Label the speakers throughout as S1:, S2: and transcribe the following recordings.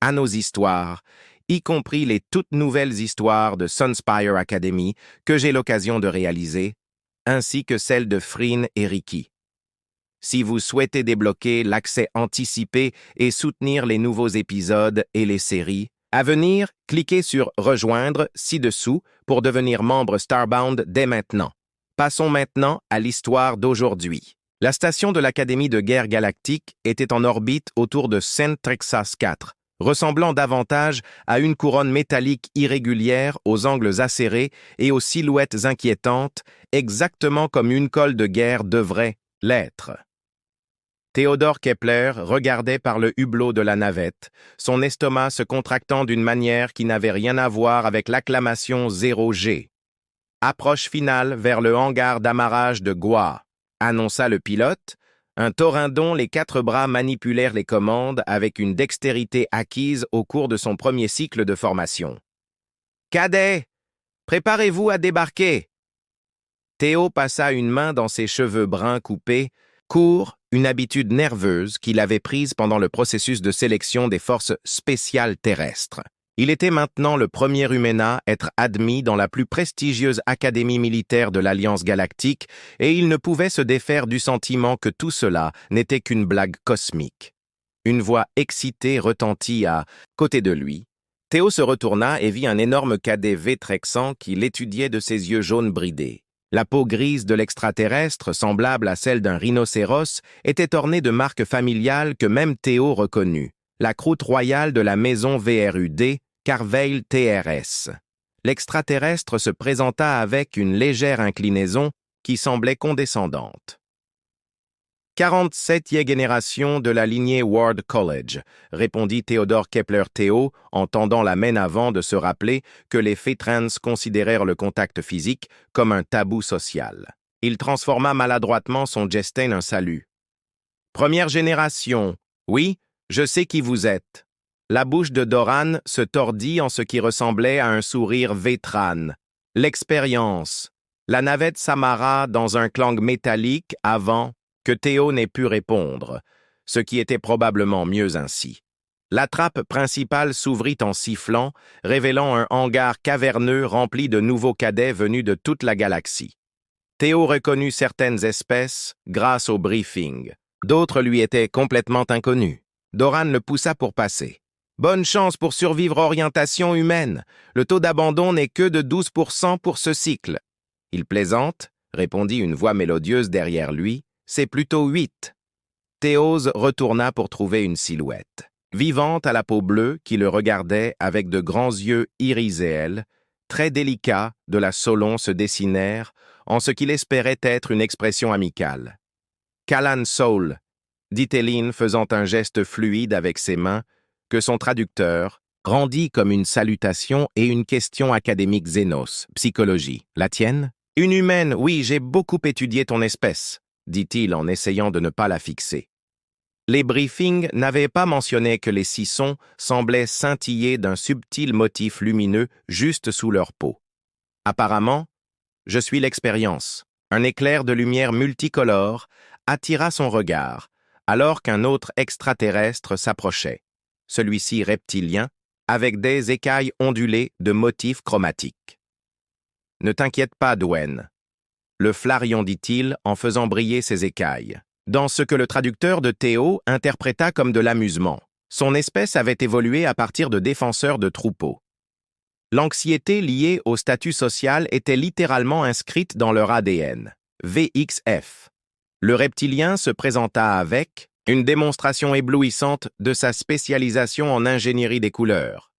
S1: à nos histoires, y compris les toutes nouvelles histoires de Sunspire Academy que j'ai l'occasion de réaliser, ainsi que celles de Frin et Ricky. Si vous souhaitez débloquer l'accès anticipé et soutenir les nouveaux épisodes et les séries, à venir, cliquez sur « Rejoindre » ci-dessous pour devenir membre Starbound dès maintenant. Passons maintenant à l'histoire d'aujourd'hui. La station de l'Académie de guerre galactique était en orbite autour de Centrexas 4, ressemblant davantage à une couronne métallique irrégulière aux angles acérés et aux silhouettes inquiétantes, exactement comme une colle de guerre devrait l'être. Theodore Kepler regardait par le hublot de la navette, son estomac se contractant d'une manière qui n'avait rien à voir avec l'acclamation 0G. Approche finale vers le hangar d'amarrage de Goa, annonça le pilote, un taurin dont les 4 bras manipulèrent les commandes avec une dextérité acquise au cours de son premier cycle de formation. « Cadet, préparez-vous à débarquer !» Théo passa une main dans ses cheveux bruns coupés, courts, une habitude nerveuse qu'il avait prise pendant le processus de sélection des forces spéciales terrestres. Il était maintenant le premier humain à être admis dans la plus prestigieuse académie militaire de l'Alliance galactique et il ne pouvait se défaire du sentiment que tout cela n'était qu'une blague cosmique. Une voix excitée retentit à côté de lui. Théo se retourna et vit un énorme cadet vétrexant qui l'étudiait de ses yeux jaunes bridés. La peau grise de l'extraterrestre, semblable à celle d'un rhinocéros, était ornée de marques familiales que même Théo reconnut. La croûte royale de la maison VRUD, Carveil TRS. L'extraterrestre se présenta avec une légère inclinaison qui semblait condescendante. 47e génération de la lignée Ward College, répondit Theodore Kepler-Théo en tendant la main avant de se rappeler que les Fétrans considérèrent le contact physique comme un tabou social. Il transforma maladroitement son gestin en salut. « Première génération, oui, je sais qui vous êtes. » La bouche de Doran se tordit en ce qui ressemblait à un sourire Vétran. L'expérience. La navette s'amarra dans un clang métallique avant que Théo n'ait pu répondre, ce qui était probablement mieux ainsi. La trappe principale s'ouvrit en sifflant, révélant un hangar caverneux rempli de nouveaux cadets venus de toute la galaxie. Théo reconnut certaines espèces grâce au briefing. D'autres lui étaient complètement inconnues. Doran le poussa pour passer. « Bonne chance pour survivre orientation humaine. Le taux d'abandon n'est que de 12% pour ce cycle. » « Il plaisante, » répondit une voix mélodieuse derrière lui. « C'est plutôt 8. » Théose retourna pour trouver une silhouette. Vivante à la peau bleue qui le regardait avec de grands yeux irisés, très délicats de la Solon se dessinèrent en ce qu'il espérait être une expression amicale. « Kalan Soul » dit Téline faisant un geste fluide avec ses mains que son traducteur rendit comme une salutation et une question académique Xénos, psychologie. « La tienne ?»« Une humaine, oui, j'ai beaucoup étudié ton espèce. » dit-il en essayant de ne pas la fixer. Les briefings n'avaient pas mentionné que les sissons semblaient scintiller d'un subtil motif lumineux juste sous leur peau. Apparemment, je suis l'expérience. Un éclair de lumière multicolore attira son regard, alors qu'un autre extraterrestre s'approchait, celui-ci reptilien, avec des écailles ondulées de motifs chromatiques. « Ne t'inquiète pas, Dwayne. » Le Flareon dit-il en faisant briller ses écailles. Dans ce que le traducteur de Théo interpréta comme de l'amusement. Son espèce avait évolué à partir de défenseurs de troupeaux. L'anxiété liée au statut social était littéralement inscrite dans leur ADN. VXF. Le reptilien se présenta avec une démonstration éblouissante de sa spécialisation en ingénierie des couleurs.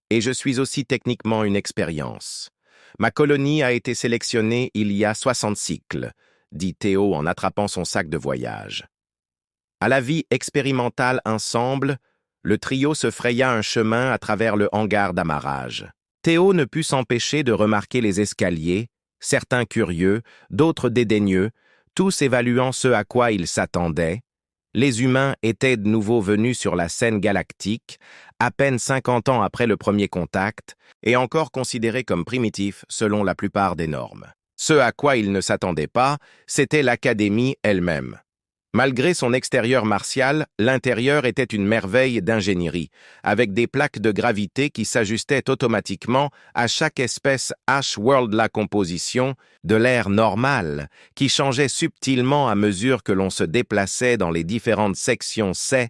S1: Et je suis aussi techniquement une expérience. Ma colonie a été sélectionnée il y a 60 cycles, dit Théo en attrapant son sac de voyage. À la vie expérimentale ensemble, le trio se fraya un chemin à travers le hangar d'amarrage. Théo ne put s'empêcher de remarquer les escaliers, certains curieux, d'autres dédaigneux, tous évaluant ce à quoi ils s'attendaient. Les humains étaient de nouveau venus sur la scène galactique, à peine 50 ans après le premier contact, et encore considérés comme primitifs selon la plupart des normes. Ce à quoi ils ne s'attendaient pas, c'était l'Académie elle-même. Malgré son extérieur martial, l'intérieur était une merveille d'ingénierie, avec des plaques de gravité qui s'ajustaient automatiquement à chaque espèce H-World. La composition de l'air normal, qui changeait subtilement à mesure que l'on se déplaçait dans les différentes sections C,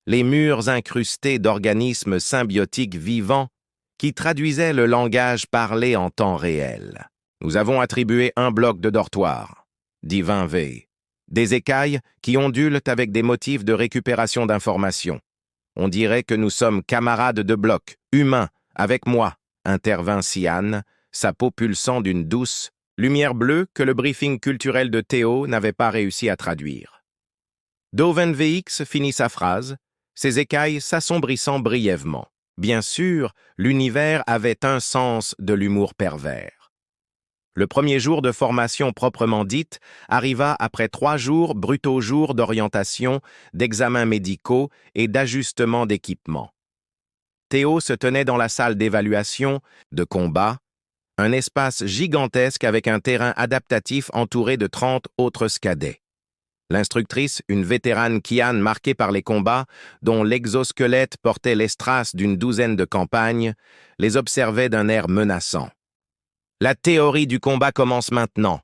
S1: les murs incrustés d'organismes symbiotiques vivants qui traduisaient le langage parlé en temps réel. Nous avons attribué un bloc de dortoir, dit 20V. Des écailles qui ondulent avec des motifs de récupération d'informations. On dirait que nous sommes camarades de bloc, humains, avec moi, intervint Sian, sa peau pulsant d'une douce lumière bleue que le briefing culturel de Théo n'avait pas réussi à traduire. Doven VX finit sa phrase, ses écailles s'assombrissant brièvement. Bien sûr, l'univers avait un sens de l'humour pervers. Le premier jour de formation proprement dite arriva après 3 jours brutaux jours d'orientation, d'examens médicaux et d'ajustement d'équipement. Théo se tenait dans la salle d'évaluation, de combat, un espace gigantesque avec un terrain adaptatif entouré de 30 autres cadets. L'instructrice, une vétérane Kian marquée par les combats, dont l'exosquelette portait les strass d'une douzaine de campagnes, les observait d'un air menaçant. La théorie du combat commence maintenant,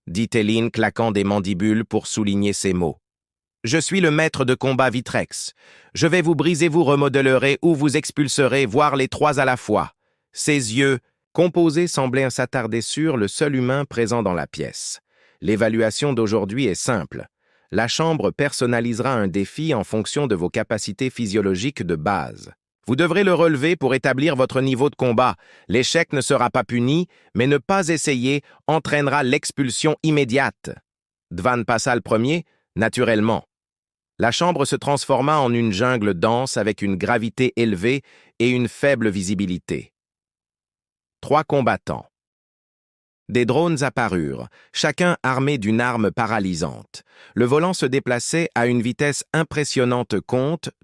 S1: dit Téline claquant des mandibules pour souligner ses mots. Je suis le maître de combat Vitrex. Je vais vous briser, vous remodelerez ou vous expulserez, voire les 3 à la fois. Ses yeux, composés, semblaient s'attarder sur le seul humain présent dans la pièce. L'évaluation d'aujourd'hui est simple. La chambre personnalisera un défi en fonction de vos capacités physiologiques de base. Vous devrez le relever pour établir votre niveau de combat. L'échec ne sera pas puni, mais ne pas essayer entraînera l'expulsion immédiate. Dvan passa le premier, naturellement. La chambre se transforma en une jungle dense avec une gravité élevée et une faible visibilité. 3 combattants. Des drones apparurent, chacun armé d'une arme paralysante. Le volant se déplaçait à une vitesse impressionnante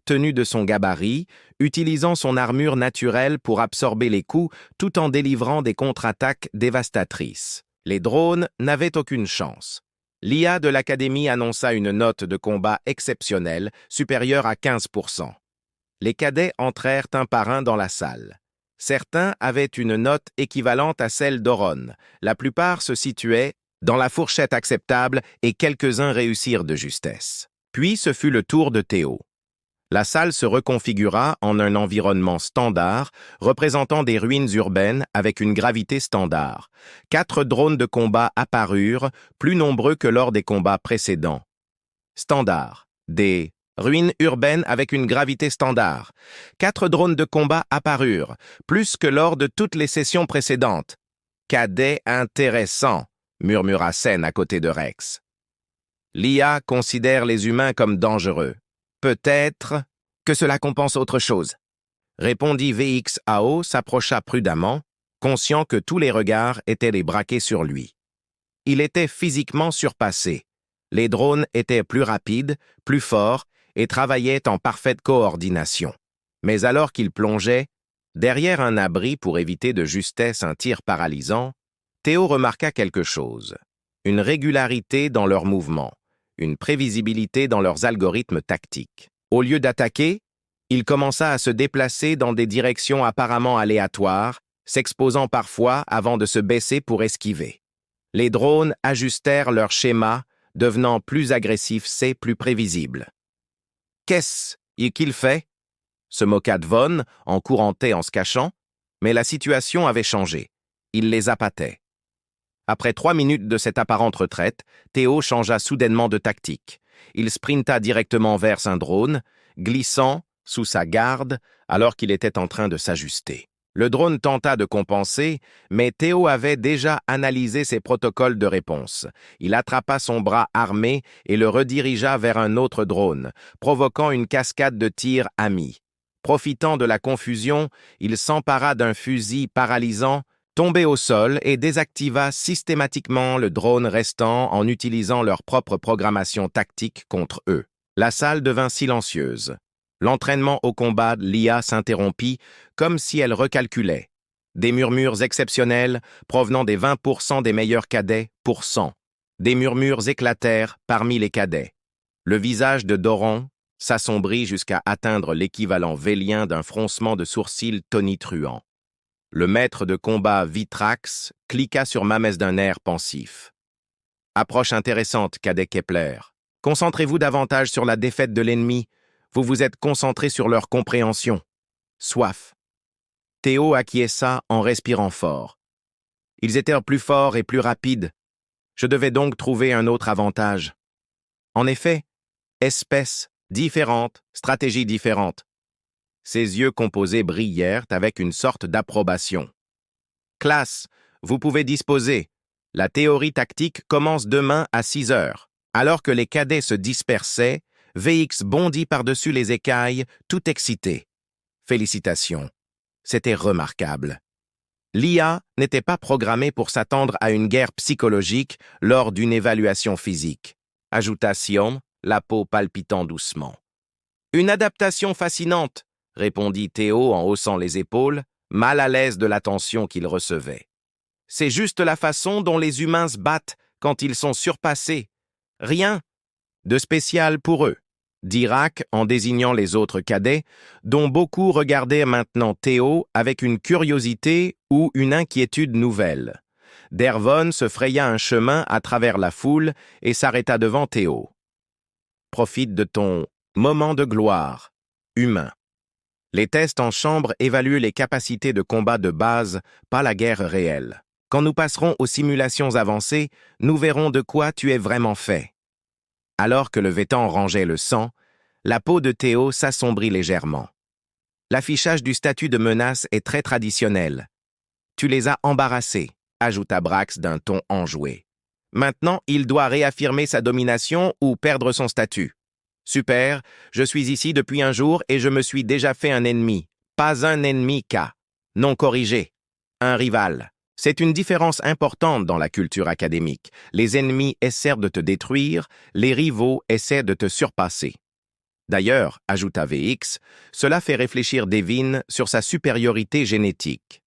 S1: tenu de son gabarit, utilisant son armure naturelle pour absorber les coups tout en délivrant des contre-attaques dévastatrices. Les drones n'avaient aucune chance. L'IA de l'Académie annonça une note de combat exceptionnelle, supérieure à 15%. Les cadets entrèrent un par un dans la salle. Certains avaient une note équivalente à celle d'Oron. La plupart se situaient dans la fourchette acceptable et quelques-uns réussirent de justesse. Puis ce fut le tour de Théo. La salle se reconfigura en un environnement standard, représentant des ruines urbaines avec une gravité standard. 4 drones de combat apparurent, plus nombreux que lors des combats précédents. Standard. Des ruines urbaines avec une gravité standard. 4 drones de combat apparurent, plus que lors de toutes les sessions précédentes. Cadet intéressant, murmura Sen à côté de Rex. L'IA considère les humains comme dangereux. Peut-être que cela compense autre chose, répondit VXAO, s'approcha prudemment, conscient que tous les regards étaient les braqués sur lui. Il était physiquement surpassé. Les drones étaient plus rapides, plus forts, et travaillait en parfaite coordination. Mais alors qu'il plongeait, derrière un abri pour éviter de justesse un tir paralysant, Théo remarqua quelque chose. Une régularité dans leurs mouvements, une prévisibilité dans leurs algorithmes tactiques. Au lieu d'attaquer, il commença à se déplacer dans des directions apparemment aléatoires, s'exposant parfois avant de se baisser pour esquiver. Les drones ajustèrent leur schéma, devenant plus agressifs, c'est plus prévisible. « Qu'est-ce qu'il fait ?» se moqua Dvon, en courantait en se cachant, mais la situation avait changé. Il les appâtait. Après 3 minutes de cette apparente retraite, Théo changea soudainement de tactique. Il sprinta directement vers un drone, glissant sous sa garde alors qu'il était en train de s'ajuster. Le drone tenta de compenser, mais Théo avait déjà analysé ses protocoles de réponse. Il attrapa son bras armé et le redirigea vers un autre drone, provoquant une cascade de tirs amis. Profitant de la confusion, il s'empara d'un fusil paralysant, tombé au sol et désactiva systématiquement le drone restant en utilisant leur propre programmation tactique contre eux. La salle devint silencieuse. L'entraînement au combat de l'IA s'interrompit comme si elle recalculait. Des murmures exceptionnels provenant des 20% des meilleurs cadets pour 100. Des murmures éclatèrent parmi les cadets. Le visage de Doron s'assombrit jusqu'à atteindre l'équivalent vélien d'un froncement de sourcils tonitruant. Le maître de combat Vitrax cliqua sur Mamès d'un air pensif. Approche intéressante, cadet Kepler. Concentrez-vous davantage sur la défaite de l'ennemi. Vous vous êtes concentré sur leur compréhension. Soif. Théo acquiesça en respirant fort. Ils étaient plus forts et plus rapides. Je devais donc trouver un autre avantage. En effet, espèces différentes, stratégies différentes. Ses yeux composés brillèrent avec une sorte d'approbation. Classe, vous pouvez disposer. La théorie tactique commence demain à 6 heures. Alors que les cadets se dispersaient, VX bondit par-dessus les écailles, tout excité. Félicitations. C'était remarquable. L'IA n'était pas programmée pour s'attendre à une guerre psychologique lors d'une évaluation physique, ajouta Sion, la peau palpitant doucement. Une adaptation fascinante, répondit Théo en haussant les épaules, mal à l'aise de l'attention qu'il recevait. C'est juste la façon dont les humains se battent quand ils sont surpassés. Rien de spécial pour eux, dit Rack en désignant les autres cadets, dont beaucoup regardaient maintenant Théo avec une curiosité ou une inquiétude nouvelle. Dervon se fraya un chemin à travers la foule et s'arrêta devant Théo. Profite de ton moment de gloire, humain. Les tests en chambre évaluent les capacités de combat de base, pas la guerre réelle. Quand nous passerons aux simulations avancées, nous verrons de quoi tu es vraiment fait. Alors que le vêtement rangeait le sang, la peau de Théo s'assombrit légèrement. L'affichage du statut de menace est très traditionnel. Tu les as embarrassés, ajouta Brax d'un ton enjoué. Maintenant, il doit réaffirmer sa domination ou perdre son statut. Super, je suis ici depuis un jour et je me suis déjà fait un ennemi. Pas un ennemi, K. Non corrigé. Un rival. C'est une différence importante dans la culture académique. Les ennemis essaient de te détruire, les rivaux essaient de te surpasser. D'ailleurs, ajouta VX, cela fait réfléchir Devin sur sa supériorité génétique.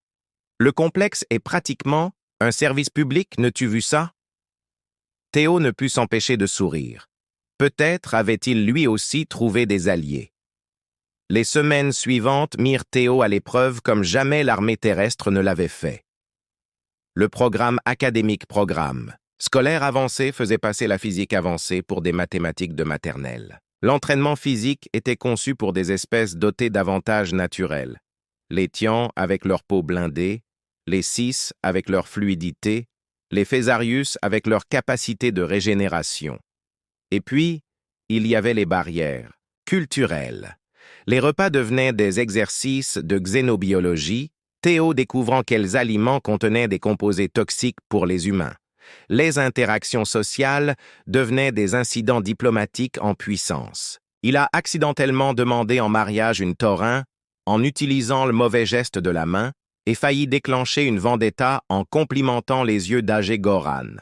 S1: Le complexe est pratiquement un service public, n'as-tu vu ça? Théo ne put s'empêcher de sourire. Peut-être avait-il lui aussi trouvé des alliés. Les semaines suivantes mirent Théo à l'épreuve comme jamais l'armée terrestre ne l'avait fait. Le programme académique scolaire avancé faisait passer la physique avancée pour des mathématiques de maternelle. L'entraînement physique était conçu pour des espèces dotées d'avantages naturels. Les Tians avec leur peau blindée, les Cis avec leur fluidité, les Phésarius avec leur capacité de régénération. Et puis, il y avait les barrières culturelles. Les repas devenaient des exercices de xénobiologie, Théo découvrant quels aliments contenaient des composés toxiques pour les humains. Les interactions sociales devenaient des incidents diplomatiques en puissance. Il a accidentellement demandé en mariage une taurin en utilisant le mauvais geste de la main et failli déclencher une vendetta en complimentant les yeux d'âgé Goran.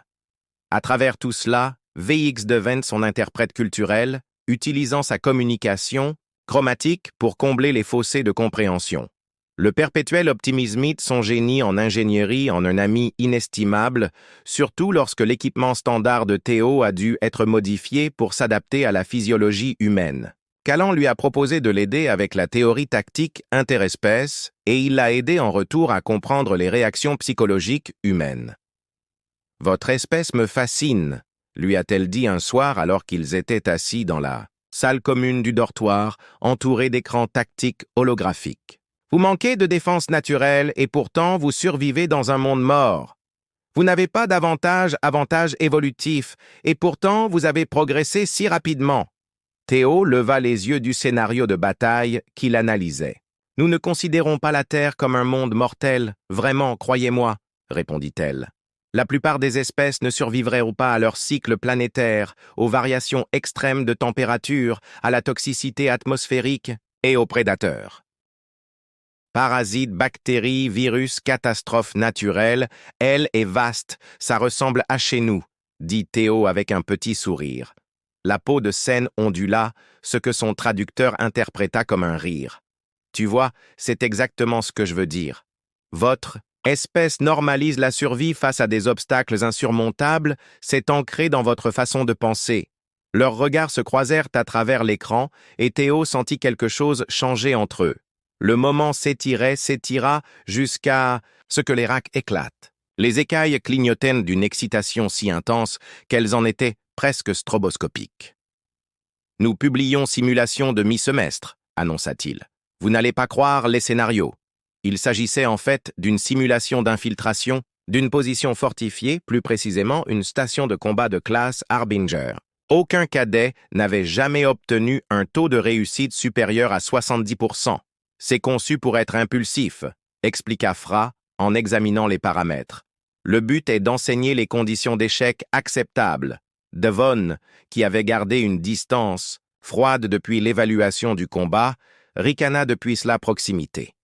S1: À travers tout cela, VX devint son interprète culturel, utilisant sa communication chromatique pour combler les fossés de compréhension. Le perpétuel optimismite son génie en ingénierie en un ami inestimable, surtout lorsque l'équipement standard de Théo a dû être modifié pour s'adapter à la physiologie humaine. Callan lui a proposé de l'aider avec la théorie tactique interespèce et il l'a aidé en retour à comprendre les réactions psychologiques humaines. « Votre espèce me fascine », lui a-t-elle dit un soir alors qu'ils étaient assis dans la salle commune du dortoir, entourée d'écrans tactiques holographiques. Vous manquez de défense naturelle et pourtant vous survivez dans un monde mort. Vous n'avez pas avantage évolutif et pourtant vous avez progressé si rapidement. Théo leva les yeux du scénario de bataille qu'il analysait. Nous ne considérons pas la Terre comme un monde mortel, vraiment, croyez-moi, répondit-elle. La plupart des espèces ne survivraient pas à leur cycle planétaire, aux variations extrêmes de température, à la toxicité atmosphérique et aux prédateurs. Parasites, bactéries, virus, catastrophes naturelles, elle est vaste, ça ressemble à chez nous, dit Théo avec un petit sourire. La peau de scène ondula, ce que son traducteur interpréta comme un rire. Tu vois, c'est exactement ce que je veux dire. Votre espèce normalise la survie face à des obstacles insurmontables, c'est ancré dans votre façon de penser. Leurs regards se croisèrent à travers l'écran et Théo sentit quelque chose changer entre eux. Le moment s'étira jusqu'à ce que les racks éclatent. Les écailles clignotaient d'une excitation si intense qu'elles en étaient presque stroboscopiques. « Nous publions simulation de mi-semestre », annonça-t-il. « Vous n'allez pas croire les scénarios. » Il s'agissait en fait d'une simulation d'infiltration d'une position fortifiée, plus précisément une station de combat de classe Harbinger. Aucun cadet n'avait jamais obtenu un taux de réussite supérieur à 70%. C'est conçu pour être impulsif, expliqua Fra en examinant les paramètres. Le but est d'enseigner les conditions d'échec acceptables. Devon, qui avait gardé une distance froide depuis l'évaluation du combat, ricana depuis la proximité.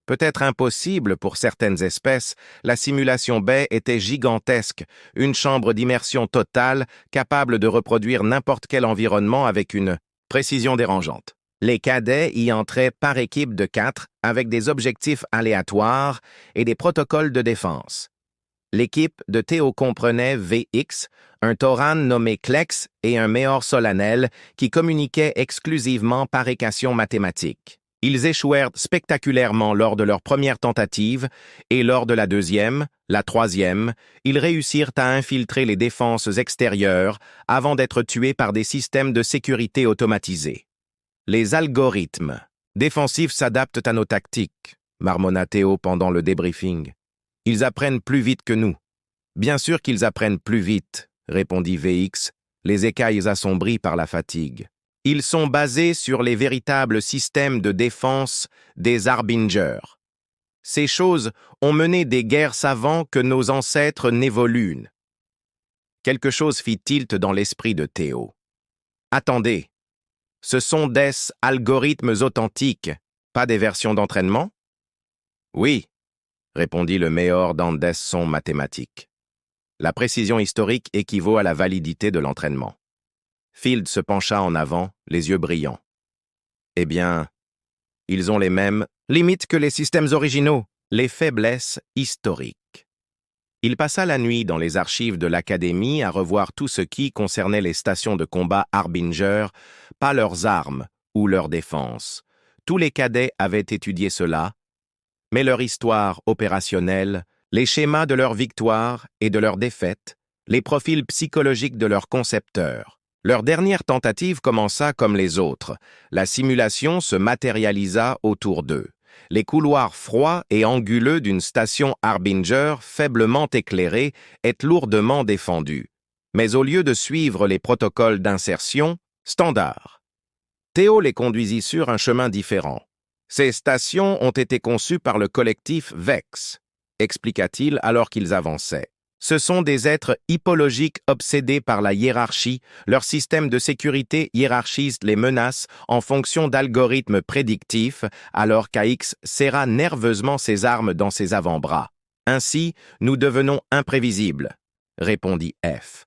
S1: Peut-être impossible pour certaines espèces, la simulation baie était gigantesque, une chambre d'immersion totale capable de reproduire n'importe quel environnement avec une précision dérangeante. Les cadets y entraient par équipe de 4 avec des objectifs aléatoires et des protocoles de défense. L'équipe de Théo comprenait VX, un Tauran nommé Klex et un Méor solennel qui communiquaient exclusivement par équation mathématique. Ils échouèrent spectaculairement lors de leur première tentative et lors de la deuxième, la troisième, ils réussirent à infiltrer les défenses extérieures avant d'être tués par des systèmes de sécurité automatisés. Les algorithmes défensifs s'adaptent à nos tactiques, marmonna Théo pendant le débriefing. Ils apprennent plus vite que nous. Bien sûr qu'ils apprennent plus vite, répondit VX, les écailles assombries par la fatigue. Ils sont basés sur les véritables systèmes de défense des Harbingers. Ces choses ont mené des guerres savants que nos ancêtres n'évoluent. Quelque chose fit tilt dans l'esprit de Théo. Attendez, ce sont des algorithmes authentiques, pas des versions d'entraînement? Oui, répondit le Méor dans des sons mathématiques. La précision historique équivaut à la validité de l'entraînement. Field se pencha en avant, les yeux brillants. Eh bien, ils ont les mêmes limites que les systèmes originaux, les faiblesses historiques. Il passa la nuit dans les archives de l'Académie à revoir tout ce qui concernait les stations de combat Harbinger, pas leurs armes ou leur défense. Tous les cadets avaient étudié cela, mais leur histoire opérationnelle, les schémas de leurs victoires et de leurs défaites, les profils psychologiques de leurs concepteurs. Leur dernière tentative commença comme les autres. La simulation se matérialisa autour d'eux. Les couloirs froids et anguleux d'une station Harbinger faiblement éclairée étaient lourdement défendus. Mais au lieu de suivre les protocoles d'insertion standards, Théo les conduisit sur un chemin différent. Ces stations ont été conçues par le collectif VEX, expliqua-t-il alors qu'ils avançaient. Ce sont des êtres hypologiques obsédés par la hiérarchie. Leur système de sécurité hiérarchise les menaces en fonction d'algorithmes prédictifs, alors qu'AX serra nerveusement ses armes dans ses avant-bras. Ainsi, nous devenons imprévisibles, répondit F.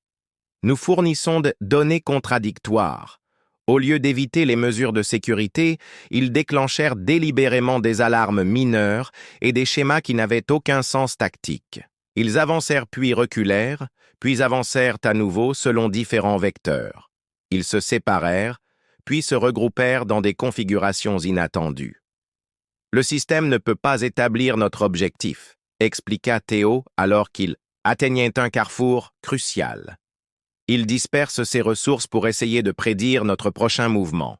S1: Nous fournissons de données contradictoires. Au lieu d'éviter les mesures de sécurité, ils déclenchèrent délibérément des alarmes mineures et des schémas qui n'avaient aucun sens tactique. Ils avancèrent puis reculèrent, puis avancèrent à nouveau selon différents vecteurs. Ils se séparèrent, puis se regroupèrent dans des configurations inattendues. Le système ne peut pas établir notre objectif, expliqua Théo alors qu'il atteignait un carrefour crucial. Il disperse ses ressources pour essayer de prédire notre prochain mouvement.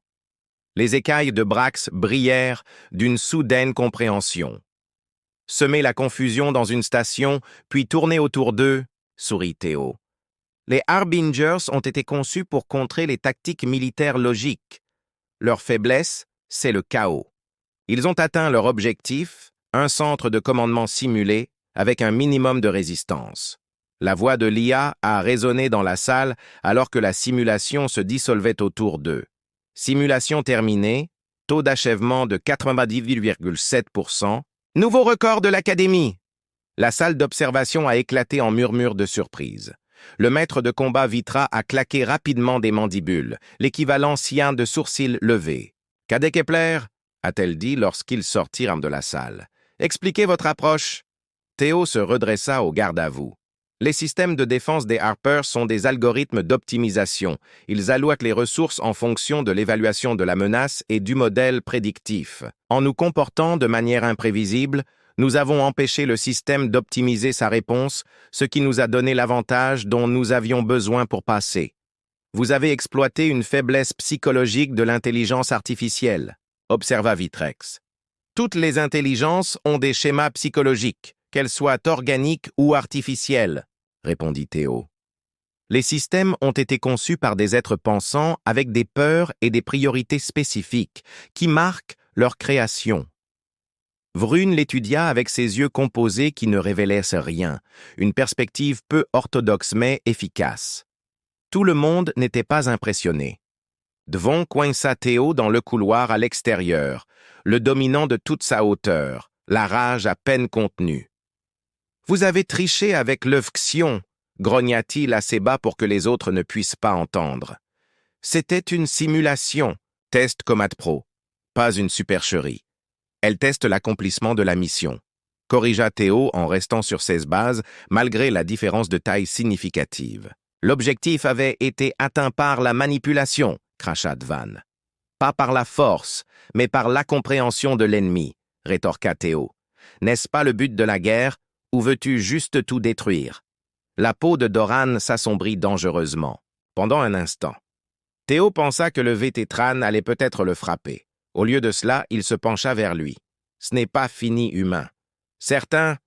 S1: Les écailles de Brax brillèrent d'une soudaine compréhension. Semer la confusion dans une station, puis tourner autour d'eux, sourit Théo. Les Harbingers ont été conçus pour contrer les tactiques militaires logiques. Leur faiblesse, c'est le chaos. Ils ont atteint leur objectif, un centre de commandement simulé, avec un minimum de résistance. La voix de l'IA a résonné dans la salle alors que la simulation se dissolvait autour d'eux. Simulation terminée, taux d'achèvement de 90,7%, nouveau record de l'Académie! La salle d'observation a éclaté en murmures de surprise. Le maître de combat Vitra a claqué rapidement des mandibules, l'équivalent sien de sourcils levés. « Cadet Kepler » a-t-elle dit lorsqu'ils sortirent de la salle. « Expliquez votre approche. » Théo se redressa au garde-à-vous. Les systèmes de défense des Harper sont des algorithmes d'optimisation. Ils allouent les ressources en fonction de l'évaluation de la menace et du modèle prédictif. En nous comportant de manière imprévisible, nous avons empêché le système d'optimiser sa réponse, ce qui nous a donné l'avantage dont nous avions besoin pour passer. Vous avez exploité une faiblesse psychologique de l'intelligence artificielle, observa Vitrex. Toutes les intelligences ont des schémas psychologiques, qu'elles soient organiques ou artificielles, répondit Théo. Les systèmes ont été conçus par des êtres pensants avec des peurs et des priorités spécifiques qui marquent leur création. Vrune l'étudia avec ses yeux composés qui ne révélaient rien, une perspective peu orthodoxe mais efficace. Tout le monde n'était pas impressionné. Devon coinça Théo dans le couloir à l'extérieur, le dominant de toute sa hauteur, la rage à peine contenue. « Vous avez triché avec l'Övxion », grogna-t-il assez bas pour que les autres ne puissent pas entendre. « C'était une simulation, test Comat Pro, pas une supercherie. Elle teste l'accomplissement de la mission. » Corrigea Théo en restant sur ses bases, malgré la différence de taille significative. « L'objectif avait été atteint par la manipulation, » cracha Dvan. « Pas par la force, mais par l'incompréhension de l'ennemi, » rétorqua Théo. « N'est-ce pas le but de la guerre, ou veux-tu juste tout détruire ?» La peau de Doran s'assombrit dangereusement. Pendant un instant, Théo pensa que le Vététran allait peut-être le frapper. Au lieu de cela, il se pencha vers lui. « Ce n'est pas fini, humain. Certains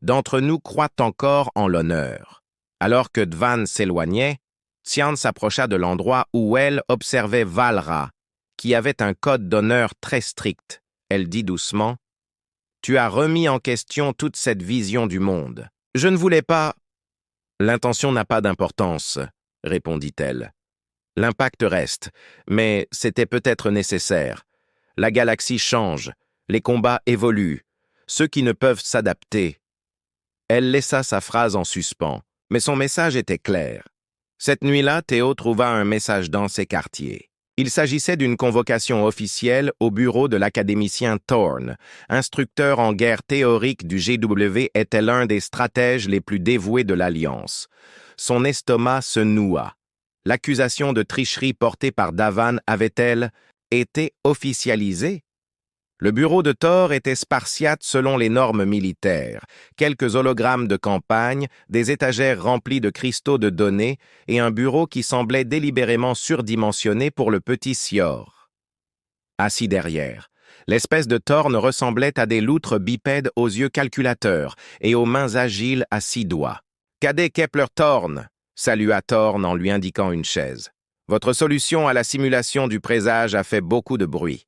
S1: d'entre nous croient encore en l'honneur. » Alors que Dvan s'éloignait, Tian s'approcha de l'endroit où elle observait Valra, qui avait un code d'honneur très strict. Elle dit doucement, « Tu as remis en question toute cette vision du monde. Je ne voulais pas... » « L'intention n'a pas d'importance, » répondit-elle. « L'impact reste, mais c'était peut-être nécessaire. La galaxie change, les combats évoluent, ceux qui ne peuvent s'adapter. » Elle laissa sa phrase en suspens, mais son message était clair. Cette nuit-là, Théo trouva un message dans ses quartiers. Il s'agissait d'une convocation officielle au bureau de l'académicien Thorne. Instructeur en guerre théorique du GW, était l'un des stratèges les plus dévoués de l'Alliance. Son estomac se noua. L'accusation de tricherie portée par Davan avait-elle été officialisée? Le bureau de Thor était spartiate selon les normes militaires. Quelques hologrammes de campagne, des étagères remplies de cristaux de données et un bureau qui semblait délibérément surdimensionné pour le petit Sior. Assis derrière, l'espèce de Thorne ressemblait à des loutres bipèdes aux yeux calculateurs et aux mains agiles à 6 doigts. « Cadet Kepler-Thorne » salua Thorne en lui indiquant une chaise. « Votre solution à la simulation du présage a fait beaucoup de bruit. »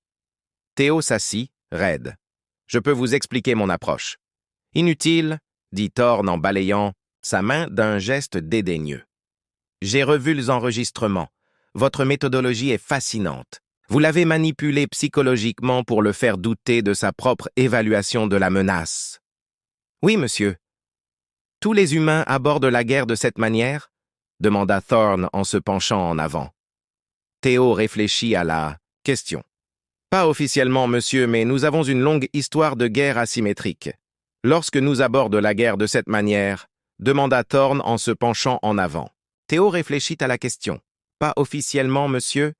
S1: Théo s'assit, raide. « Je peux vous expliquer mon approche. »« Inutile, » dit Thorne en balayant sa main d'un geste dédaigneux. « J'ai revu les enregistrements. Votre méthodologie est fascinante. Vous l'avez manipulé psychologiquement pour le faire douter de sa propre évaluation de la menace. »« Oui, monsieur. »« Tous les humains abordent la guerre de cette manière ?» demanda Thorne en se penchant en avant. Théo réfléchit à la question. « Pas officiellement, monsieur, mais nous avons une longue histoire de guerre asymétrique. Lorsque nous abordons la guerre de cette manière, demanda Thorne en se penchant en avant. Théo réfléchit à la question. « Pas officiellement, monsieur,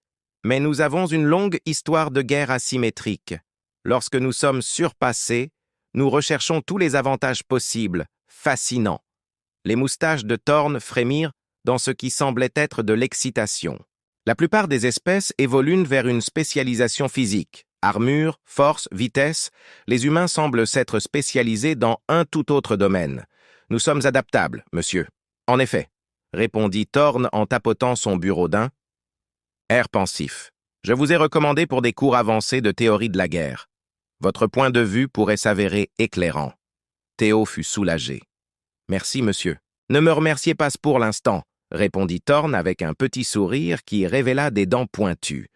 S1: mais nous avons une longue histoire de guerre asymétrique. Lorsque nous sommes surpassés, nous recherchons tous les avantages possibles, fascinants. » Les moustaches de Thorne frémirent dans ce qui semblait être de l'excitation. La plupart des espèces évoluent vers une spécialisation physique. Armure, force, vitesse, les humains semblent s'être spécialisés dans un tout autre domaine. Nous sommes adaptables, monsieur. En effet, répondit Thorne en tapotant son bureau d'un air pensif. Je vous ai recommandé pour des cours avancés de théorie de la guerre. Votre point de vue pourrait s'avérer éclairant. Théo fut soulagé. Merci, monsieur. Ne me remerciez pas pour l'instant, répondit Thorne avec un petit sourire qui révéla des dents pointues.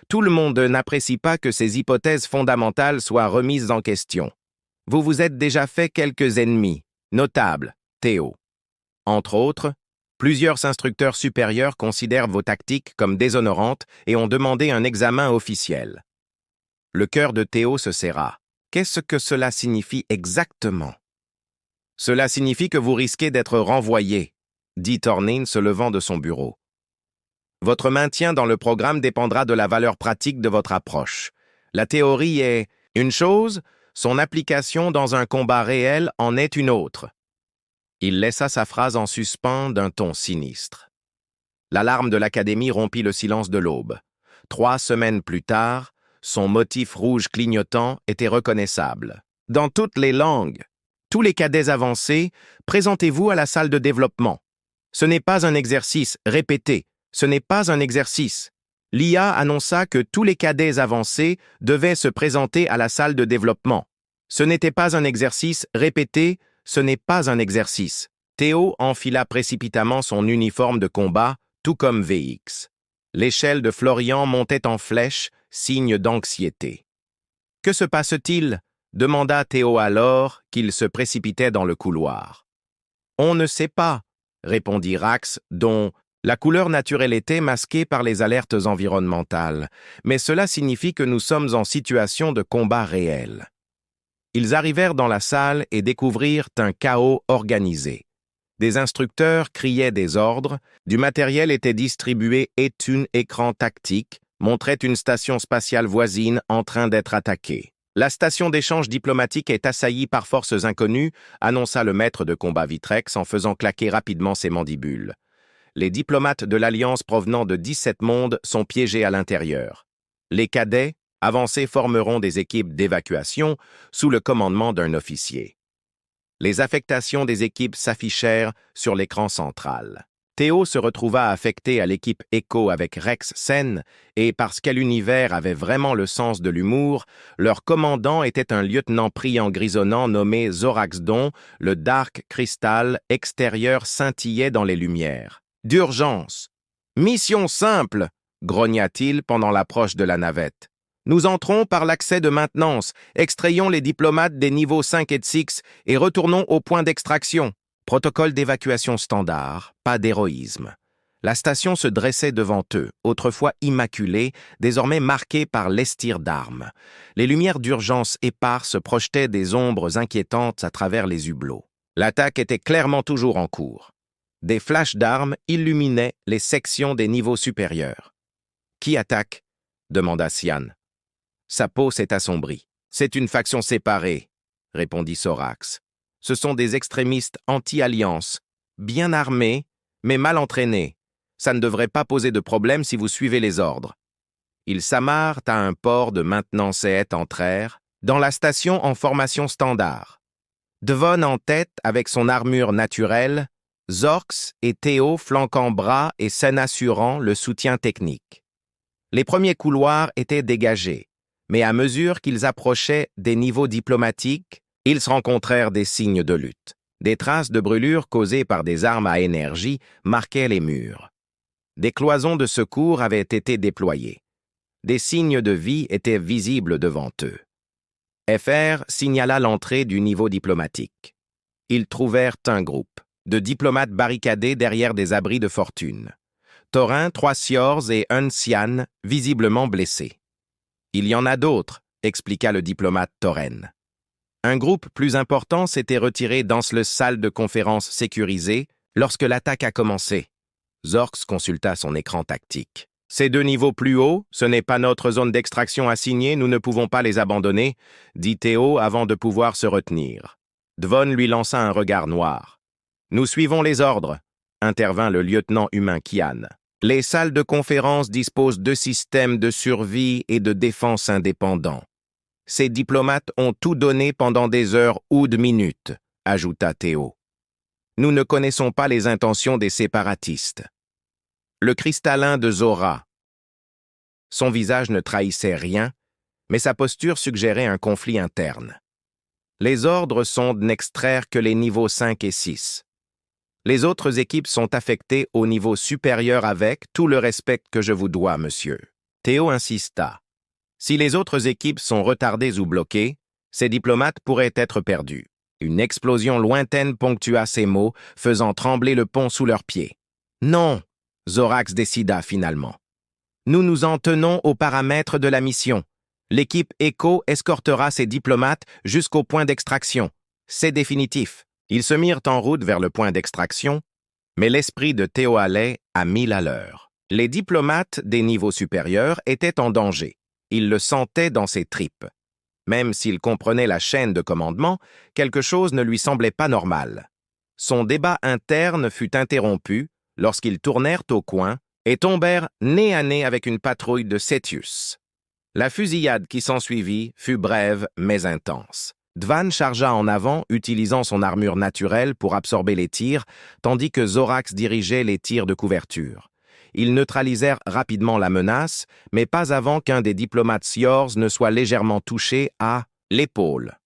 S1: Tout le monde n'apprécie pas que ces hypothèses fondamentales soient remises en question. Vous vous êtes déjà fait quelques ennemis, notables, Théo. Entre autres, plusieurs instructeurs supérieurs considèrent vos tactiques comme déshonorantes et ont demandé un examen officiel. Le cœur de Théo se serra. Qu'est-ce que cela signifie exactement? Cela signifie que vous risquez d'être renvoyé, dit Tornin se levant de son bureau. Votre maintien dans le programme dépendra de la valeur pratique de votre approche. La théorie est une chose, son application dans un combat réel en est une autre. Il laissa sa phrase en suspens d'un ton sinistre. L'alarme de l'Académie rompit le silence de l'aube. 3 semaines plus tard, son motif rouge clignotant était reconnaissable. Dans toutes les langues, tous les cadets avancés, présentez-vous à la salle de développement. Ce n'est pas un exercice, répétez, ce n'est pas un exercice. L'IA annonça que tous les cadets avancés devaient se présenter à la salle de développement. Ce n'était pas un exercice, répétez, ce n'est pas un exercice. Théo enfila précipitamment son uniforme de combat, tout comme VX. L'échelle de Florian montait en flèche, signe d'anxiété. « Que se passe-t-il » demanda Théo alors qu'il se précipitait dans le couloir. « On ne sait pas » répondit Rax, dont la couleur naturelle était masquée par les alertes environnementales, mais cela signifie que nous sommes en situation de combat réel. Ils arrivèrent dans la salle et découvrirent un chaos organisé. Des instructeurs criaient des ordres, du matériel était distribué et un écran tactique montrait une station spatiale voisine en train d'être attaquée. La station d'échange diplomatique est assaillie par forces inconnues, annonça le maître de combat Vitrex en faisant claquer rapidement ses mandibules. Les diplomates de l'Alliance provenant de 17 mondes sont piégés à l'intérieur. Les cadets, avancés, formeront des équipes d'évacuation sous le commandement d'un officier. Les affectations des équipes s'affichèrent sur l'écran central. Théo se retrouva affecté à l'équipe Echo avec Rex Sen, et parce quel univers avait vraiment le sens de l'humour, leur commandant était un lieutenant pris en grisonnant nommé Zorax dont le Dark Crystal extérieur scintillait dans les lumières. « D'urgence ! Mission simple !» grogna-t-il pendant l'approche de la navette. « Nous entrons par l'accès de maintenance, extrayons les diplomates des niveaux 5 et 6 et retournons au point d'extraction. » Protocole d'évacuation standard, pas d'héroïsme. La station se dressait devant eux, autrefois immaculée, désormais marquée par l'estir d'armes. Les lumières d'urgence éparses projetaient des ombres inquiétantes à travers les hublots. L'attaque était clairement toujours en cours. Des flashs d'armes illuminaient les sections des niveaux supérieurs. « Qui attaque ?» demanda Sian. Sa peau s'est assombrie. « C'est une faction séparée », répondit Sorax. Ce sont des extrémistes anti-alliance, bien armés, mais mal entraînés. Ça ne devrait pas poser de problème si vous suivez les ordres. Ils s'amarrent à un port de maintenance et entrèrent dans la station en formation standard. Devon en tête avec son armure naturelle, Zorx et Théo flanquant bras et Sen assurant le soutien technique. Les premiers couloirs étaient dégagés, mais à mesure qu'ils approchaient des niveaux diplomatiques, ils rencontrèrent des signes de lutte. Des traces de brûlures causées par des armes à énergie marquaient les murs. Des cloisons de secours avaient été déployées. Des signes de vie étaient visibles devant eux. FR signala l'entrée du niveau diplomatique. Ils trouvèrent un groupe de diplomates barricadés derrière des abris de fortune. Thorin, 3 Siors et un Sian, visiblement blessés. « Il y en a d'autres », expliqua le diplomate Thoren. Un groupe plus important s'était retiré dans la salle de conférence sécurisée lorsque l'attaque a commencé. Zorx consulta son écran tactique. « Ces 2 niveaux plus hauts, ce n'est pas notre zone d'extraction assignée, nous ne pouvons pas les abandonner, » dit Théo avant de pouvoir se retenir. Devon lui lança un regard noir. « Nous suivons les ordres », intervint le lieutenant humain Kian. « Les salles de conférence disposent de systèmes de survie et de défense indépendants. Ces diplomates ont tout donné pendant des heures ou de minutes, ajouta Théo. Nous ne connaissons pas les intentions des séparatistes. Le cristallin de Zora. Son visage ne trahissait rien, mais sa posture suggérait un conflit interne. Les ordres sont de n'extraire que les niveaux 5 et 6. Les autres équipes sont affectées au niveau supérieur avec tout le respect que je vous dois, monsieur. Théo insista. Si les autres équipes sont retardées ou bloquées, ces diplomates pourraient être perdus. Une explosion lointaine ponctua ces mots, faisant trembler le pont sous leurs pieds. Non, Zorax décida finalement. Nous nous en tenons aux paramètres de la mission. L'équipe Echo escortera ces diplomates jusqu'au point d'extraction. C'est définitif. Ils se mirent en route vers le point d'extraction, mais l'esprit de Théo allait à 1000 à l'heure. Les diplomates des niveaux supérieurs étaient en danger. Il le sentait dans ses tripes. Même s'il comprenait la chaîne de commandement, quelque chose ne lui semblait pas normal. Son débat interne fut interrompu lorsqu'ils tournèrent au coin et tombèrent nez à nez avec une patrouille de Cetius. La fusillade qui s'ensuivit fut brève mais intense. Dvan chargea en avant, utilisant son armure naturelle pour absorber les tirs, tandis que Zorax dirigeait les tirs de couverture. Ils neutralisèrent rapidement la menace, mais pas avant qu'un des diplomates Siors ne soit légèrement touché à l'épaule.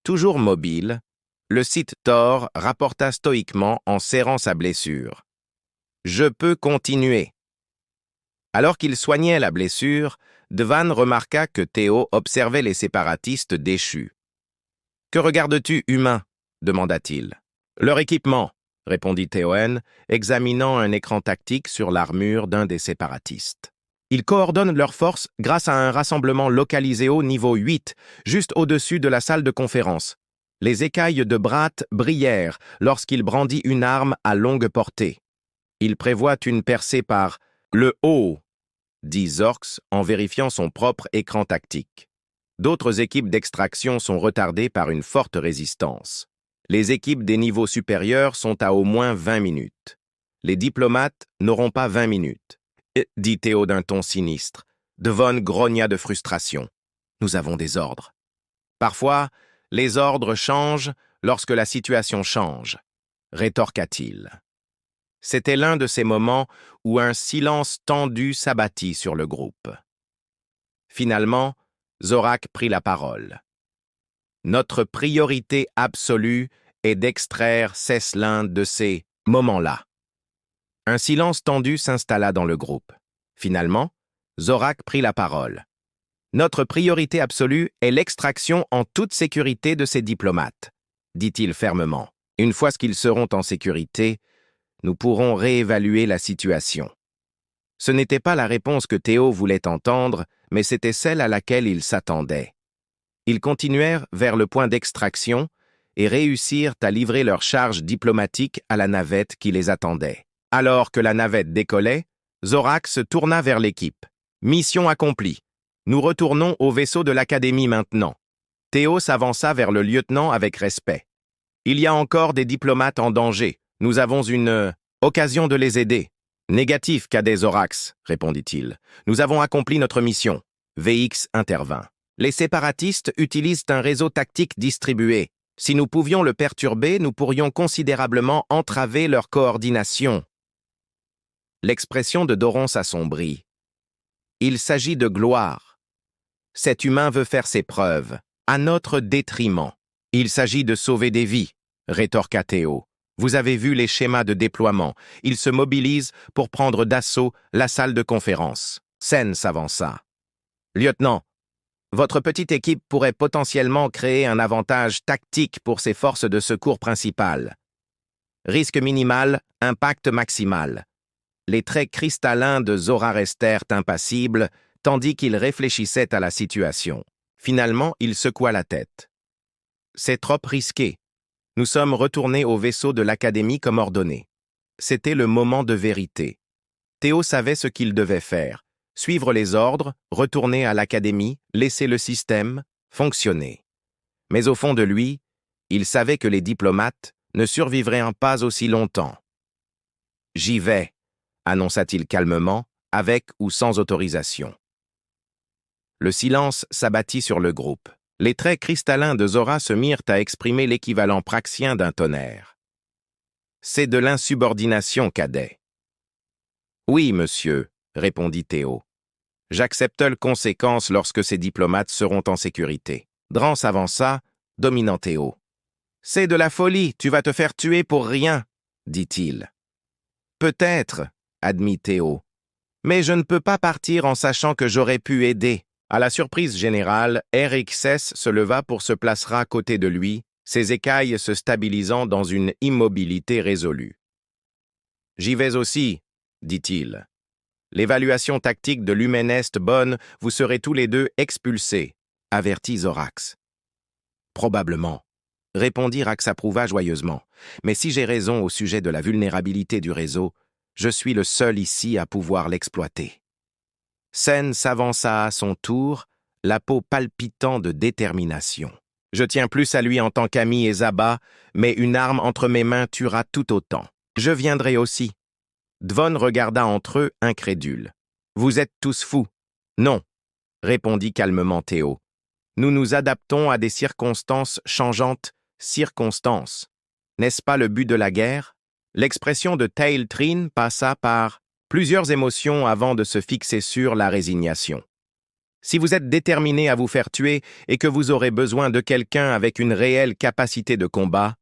S1: Toujours mobile, le Sith Thor rapporta stoïquement en serrant sa blessure. « Je peux continuer. » Alors qu'il soignait la blessure, Dvan remarqua que Théo observait les séparatistes déchus. « Que regardes-tu, humain » demanda-t-il. « Leur équipement » répondit Théoen, examinant un écran tactique sur l'armure d'un des séparatistes. Ils coordonnent leurs forces grâce à un rassemblement localisé au niveau 8, juste au-dessus de la salle de conférence. Les écailles de Brat brillèrent lorsqu'il brandit une arme à longue portée. Il prévoit une percée par le haut, dit Zorx en vérifiant son propre écran tactique. D'autres équipes d'extraction sont retardées par une forte résistance. Les équipes des niveaux supérieurs sont à au moins 20 minutes. Les diplomates n'auront pas 20 minutes, dit Théo d'un ton sinistre. Dvan grogna de frustration. Nous avons des ordres. Parfois, les ordres changent lorsque la situation change, rétorqua-t-il. C'était l'un de ces moments où un silence tendu s'abattit sur le groupe. Finalement, Zorak prit la parole. Notre priorité absolue est d'extraire Cesselin de ces moments-là. Un silence tendu s'installa dans le groupe. Finalement, Zorak prit la parole. Notre priorité absolue est l'extraction en toute sécurité de ces diplomates, dit-il fermement. Une fois qu'ils seront en sécurité, nous pourrons réévaluer la situation. Ce n'était pas la réponse que Théo voulait entendre, mais c'était celle à laquelle il s'attendait. Ils continuèrent vers le point d'extraction et réussirent à livrer leur charge diplomatique à la navette qui les attendait. Alors que la navette décollait, Zorak se tourna vers l'équipe. « Mission accomplie. Nous retournons au vaisseau de l'Académie maintenant. » Théo s'avança vers le lieutenant avec respect. « Il y a encore des diplomates en danger. Nous avons une occasion de les aider. »« Négatif, cadet Zorax, » répondit-il. « Nous avons accompli notre mission. » VX intervint. « Les séparatistes utilisent un réseau tactique distribué. Si nous pouvions le perturber, nous pourrions considérablement entraver leur coordination. » L'expression de Doron s'assombrit. « Il s'agit de gloire. Cet humain veut faire ses preuves, à notre détriment. Il s'agit de sauver des vies, » rétorqua Théo. « Vous avez vu les schémas de déploiement. Ils se mobilisent pour prendre d'assaut la salle de conférence. » Sen s'avança. « Lieutenant, votre petite équipe pourrait potentiellement créer un avantage tactique pour ses forces de secours principales. Risque minimal, impact maximal. » Les traits cristallins de Zora restèrent impassibles, tandis qu'il réfléchissait à la situation. Finalement, il secoua la tête. « C'est trop risqué. Nous sommes retournés au vaisseau de l'Académie comme ordonné. » C'était le moment de vérité. Théo savait ce qu'il devait faire. Suivre les ordres, retourner à l'Académie, laisser le système fonctionner. Mais au fond de lui, il savait que les diplomates ne survivraient pas aussi longtemps. « J'y vais », annonça-t-il calmement, avec ou sans autorisation. Le silence s'abattit sur le groupe. Les traits cristallins de Zora se mirent à exprimer l'équivalent praxien d'un tonnerre. « C'est de l'insubordination, cadet. »« Oui, monsieur, » répondit Théo. « J'accepte les conséquences lorsque ces diplomates seront en sécurité. » Dran s'avança, dominant Théo. « C'est de la folie, tu vas te faire tuer pour rien, » dit-il. « Peut-être, » admit Théo. « Mais je ne peux pas partir en sachant que j'aurais pu aider. » À la surprise générale, RXS se leva pour se placer à côté de lui, ses écailles se stabilisant dans une immobilité résolue. « J'y vais aussi, » dit-il. « L'évaluation tactique de l'Humaine est bonne, vous serez tous les deux expulsés, » avertit Zorax. « Probablement. » répondit Rax approuva joyeusement. Mais si j'ai raison au sujet de la vulnérabilité du réseau, je suis le seul ici à pouvoir l'exploiter. Sen s'avança à son tour, la peau palpitant de détermination. Je tiens plus à lui en tant qu'ami et Zaba, mais une arme entre mes mains tuera tout autant. Je viendrai aussi. Dvon regarda entre eux, incrédule. Vous êtes tous fous. Non, répondit calmement Théo. Nous nous adaptons à des circonstances changeantes, circonstances. N'est-ce pas le but de la guerre? L'expression de Tail Trin passa par plusieurs émotions avant de se fixer sur la résignation. Si vous êtes déterminé à vous faire tuer et que vous aurez besoin de quelqu'un avec une réelle capacité de combat,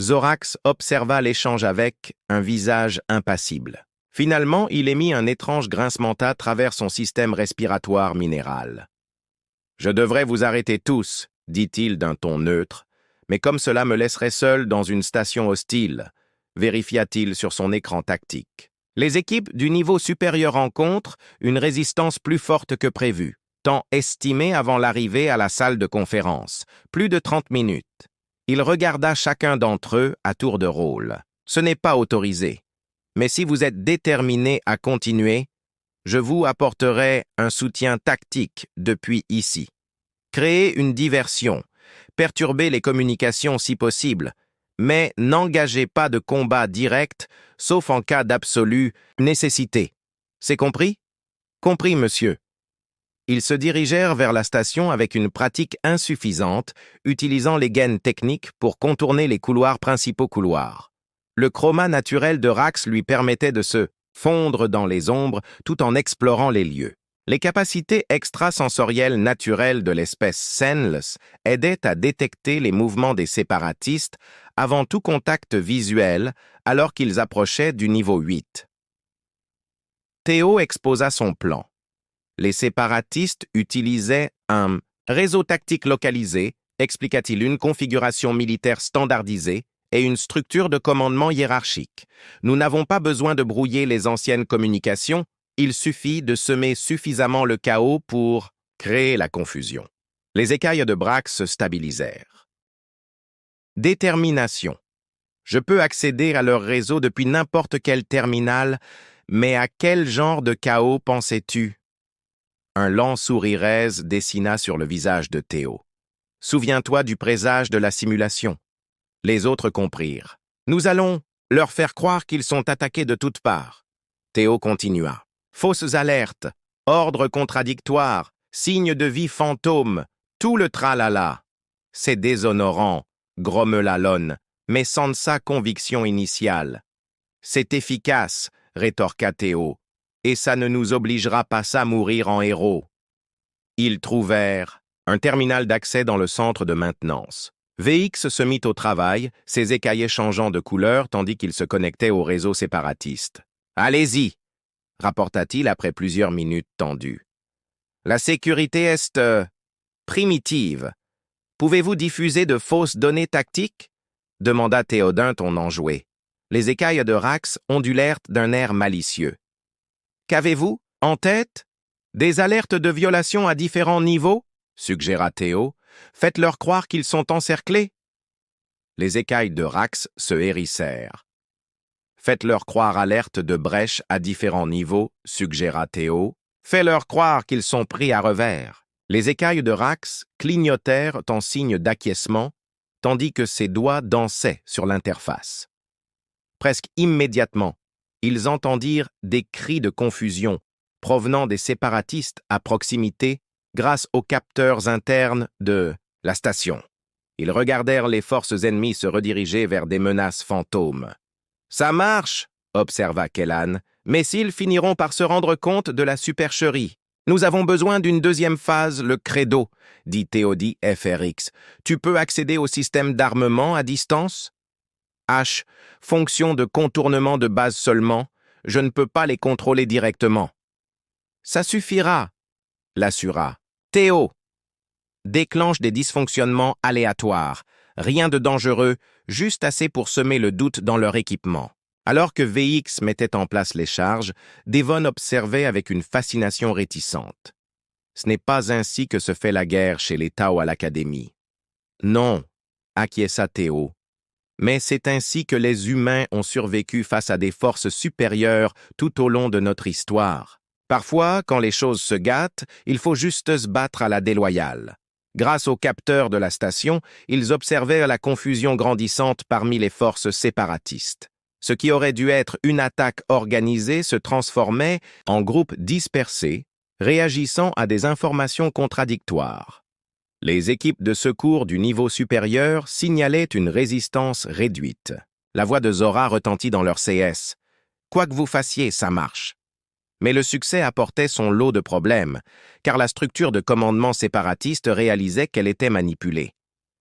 S1: Zorax observa l'échange avec un visage impassible. Finalement, il émit un étrange grincement à travers son système respiratoire minéral. « Je devrais vous arrêter tous, dit-il d'un ton neutre, mais comme cela me laisserait seul dans une station hostile, vérifia-t-il sur son écran tactique. Les équipes du niveau supérieur rencontrent une résistance plus forte que prévu, temps estimé avant l'arrivée à la salle de conférence, plus de 30 minutes. Il regarda chacun d'entre eux à tour de rôle. Ce n'est pas autorisé. Mais si vous êtes déterminé à continuer, je vous apporterai un soutien tactique depuis ici. Créez une diversion, perturbez les communications si possible, mais n'engagez pas de combat direct, sauf en cas d'absolue nécessité. C'est compris? Compris, monsieur. Ils se dirigèrent vers la station avec une pratique insuffisante, utilisant les gaines techniques pour contourner les principaux couloirs. Le chroma naturel de Rax lui permettait de se fondre dans les ombres tout en explorant les lieux. Les capacités extrasensorielles naturelles de l'espèce Senless aidaient à détecter les mouvements des séparatistes avant tout contact visuel alors qu'ils approchaient du niveau 8. Théo exposa son plan. Les séparatistes utilisaient un réseau tactique localisé, expliqua-t-il, une configuration militaire standardisée et une structure de commandement hiérarchique. Nous n'avons pas besoin de brouiller les anciennes communications, il suffit de semer suffisamment le chaos pour créer la confusion. Les écailles de Brax se stabilisèrent. Détermination. Je peux accéder à leur réseau depuis n'importe quel terminal, mais à quel genre de chaos pensais-tu? Un lent sourire aise dessina sur le visage de Théo. Souviens-toi du présage de la simulation. Les autres comprirent. Nous allons leur faire croire qu'ils sont attaqués de toutes parts. Théo continua. Fausses alertes, ordres contradictoires, signes de vie fantômes, tout le tralala. C'est déshonorant, grommela Lon, mais sans sa conviction initiale. C'est efficace, rétorqua Théo, et ça ne nous obligera pas à mourir en héros. Ils trouvèrent un terminal d'accès dans le centre de maintenance. VX se mit au travail, ses écaillés changeant de couleur tandis qu'il se connectait au réseau séparatiste. « Allez-y !» rapporta-t-il après plusieurs minutes tendues. « La sécurité est primitive. Pouvez-vous diffuser de fausses données tactiques ?» demanda Théodin ton enjoué. Les écailles de Rax ondulèrent d'un air malicieux. « Qu'avez-vous en tête? Des alertes de violation à différents niveaux ?» suggéra Théo. « Faites-leur croire qu'ils sont encerclés. » Les écailles de Rax se hérissèrent. « Faites-leur croire alerte de brèche à différents niveaux, » suggéra Théo. « Fais-leur croire qu'ils sont pris à revers. » Les écailles de Rax clignotèrent en signe d'acquiescement, tandis que ses doigts dansaient sur l'interface. Presque immédiatement, ils entendirent des cris de confusion provenant des séparatistes à proximité grâce aux capteurs internes de la station. Ils regardèrent les forces ennemies se rediriger vers des menaces fantômes. « Ça marche !» observa Kellan, « mais s'ils finiront par se rendre compte de la supercherie. Nous avons besoin d'une deuxième phase, le credo, dit Théodie FRX. Tu peux accéder au système d'armement à distance? H, fonction de contournement de base seulement, je ne peux pas les contrôler directement. Ça suffira, l'assura. Théo, déclenche des dysfonctionnements aléatoires, rien de dangereux, juste assez pour semer le doute dans leur équipement. Alors que VX mettait en place les charges, Devon observait avec une fascination réticente. Ce n'est pas ainsi que se fait la guerre chez les Tau à l'Académie. Non, acquiesça Théo. Mais c'est ainsi que les humains ont survécu face à des forces supérieures tout au long de notre histoire. Parfois, quand les choses se gâtent, il faut juste se battre à la déloyale. Grâce aux capteurs de la station, ils observaient la confusion grandissante parmi les forces séparatistes. Ce qui aurait dû être une attaque organisée se transformait en groupes dispersés, réagissant à des informations contradictoires. Les équipes de secours du niveau supérieur signalaient une résistance réduite. La voix de Zora retentit dans leur CS. « Quoi que vous fassiez, ça marche. » Mais le succès apportait son lot de problèmes, car la structure de commandement séparatiste réalisait qu'elle était manipulée.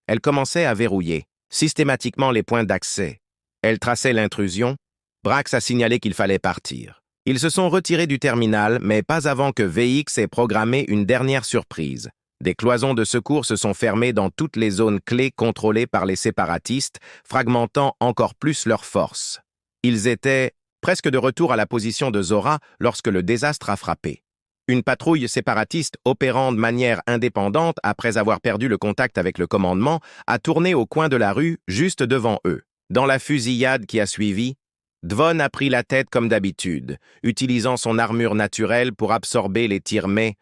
S1: Elle commençait à verrouiller systématiquement les points d'accès. Elle traçait l'intrusion. Brax a signalé qu'il fallait partir. Ils se sont retirés du terminal, mais pas avant que VX ait programmé une dernière surprise. Des cloisons de secours se sont fermées dans toutes les zones clés contrôlées par les séparatistes, fragmentant encore plus leurs forces. Ils étaient presque de retour à la position de Zora lorsque le désastre a frappé. Une patrouille séparatiste opérant de manière indépendante après avoir perdu le contact avec le commandement a tourné au coin de la rue juste devant eux. Dans la fusillade qui a suivi, Dvon a pris la tête comme d'habitude, utilisant son armure naturelle pour absorber les tirs, mais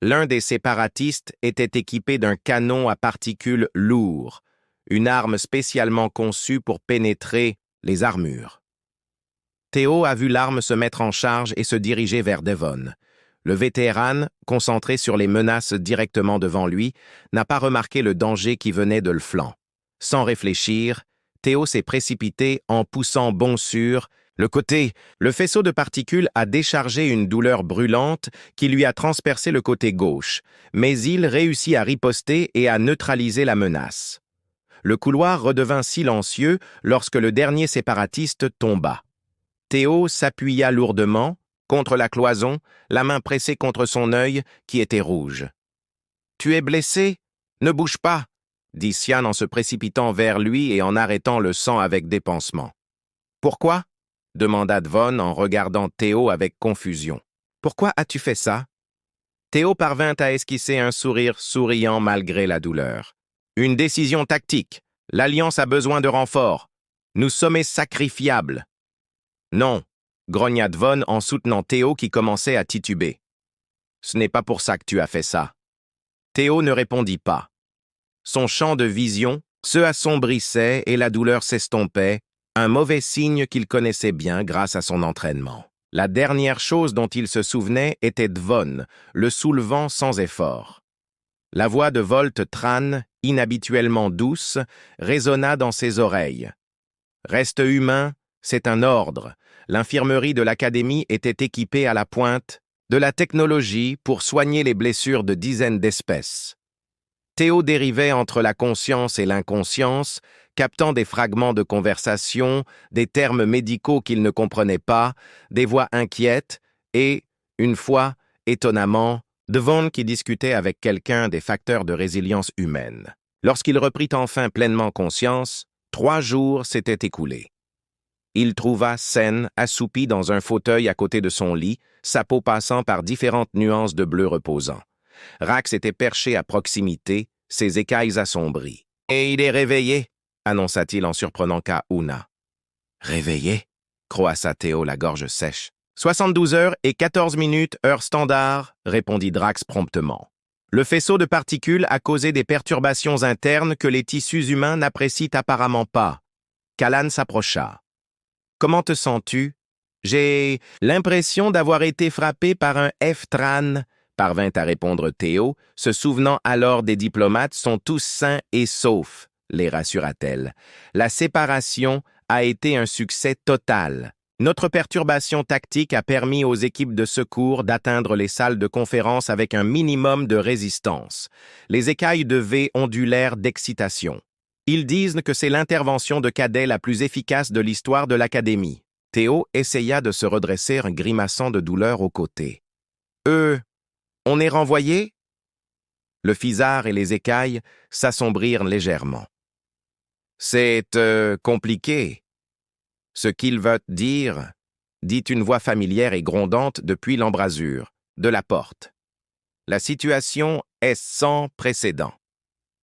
S1: l'un des séparatistes était équipé d'un canon à particules lourd, une arme spécialement conçue pour pénétrer les armures. Théo a vu l'arme se mettre en charge et se diriger vers Devon. Le vétéran, concentré sur les menaces directement devant lui, n'a pas remarqué le danger qui venait de le flanc. Sans réfléchir, Théo s'est précipité en poussant bon sûr le côté. Le faisceau de particules a déchargé une douleur brûlante qui lui a transpercé le côté gauche, mais il réussit à riposter et à neutraliser la menace. Le couloir redevint silencieux lorsque le dernier séparatiste tomba. Théo s'appuya lourdement contre la cloison, la main pressée contre son œil qui était rouge. « Tu es blessé? Ne bouge pas !» dit Sian en se précipitant vers lui et en arrêtant le sang avec dépensement. « Pourquoi ?» demanda Dvon en regardant Théo avec confusion. « Pourquoi as-tu fait ça ?» Théo parvint à esquisser un sourire souriant malgré la douleur. « Une décision tactique. L'Alliance a besoin de renforts. Nous sommes sacrifiables. » « Non, » grogna Dvon en soutenant Théo qui commençait à tituber. « Ce n'est pas pour ça que tu as fait ça. » Théo ne répondit pas. Son champ de vision se assombrissait et la douleur s'estompait, un mauvais signe qu'il connaissait bien grâce à son entraînement. La dernière chose dont il se souvenait était Dvon, le soulevant sans effort. La voix de Volt Tran, inhabituellement douce, résonna dans ses oreilles. « Reste humain, c'est un ordre. » L'infirmerie de l'Académie était équipée à la pointe de la technologie pour soigner les blessures de dizaines d'espèces. Théo dérivait entre la conscience et l'inconscience, captant des fragments de conversation, des termes médicaux qu'il ne comprenait pas, des voix inquiètes et, une fois, étonnamment, Devon qui discutait avec quelqu'un des facteurs de résilience humaine. Lorsqu'il reprit enfin pleinement conscience, 3 jours s'étaient écoulés. Il trouva Sen assoupi dans un fauteuil à côté de son lit, sa peau passant par différentes nuances de bleu reposant. Rax était perché à proximité, ses écailles assombries. « Et il est réveillé !» annonça-t-il en surprenant Kahuna. « Réveillé ?» croassa Théo, la gorge sèche. « 72 heures et 14 minutes, heure standard !» répondit Drax promptement. Le faisceau de particules a causé des perturbations internes que les tissus humains n'apprécient apparemment pas. Kalan s'approcha. « Comment te sens-tu? »« J'ai l'impression d'avoir été frappé par un F-Tran, » parvint à répondre Théo, se souvenant alors des diplomates sont tous sains et saufs, les rassura-t-elle. La séparation a été un succès total. Notre perturbation tactique a permis aux équipes de secours d'atteindre les salles de conférence avec un minimum de résistance. Les écailles de V ondulèrent d'excitation. Ils disent que c'est l'intervention de Cadet la plus efficace de l'histoire de l'Académie. Théo essaya de se redresser en grimaçant de douleur aux côtés. On est renvoyé? Le physard et les écailles s'assombrirent légèrement. C'est compliqué. Ce qu'il veut dire, dit une voix familière et grondante depuis l'embrasure de la porte. La situation est sans précédent.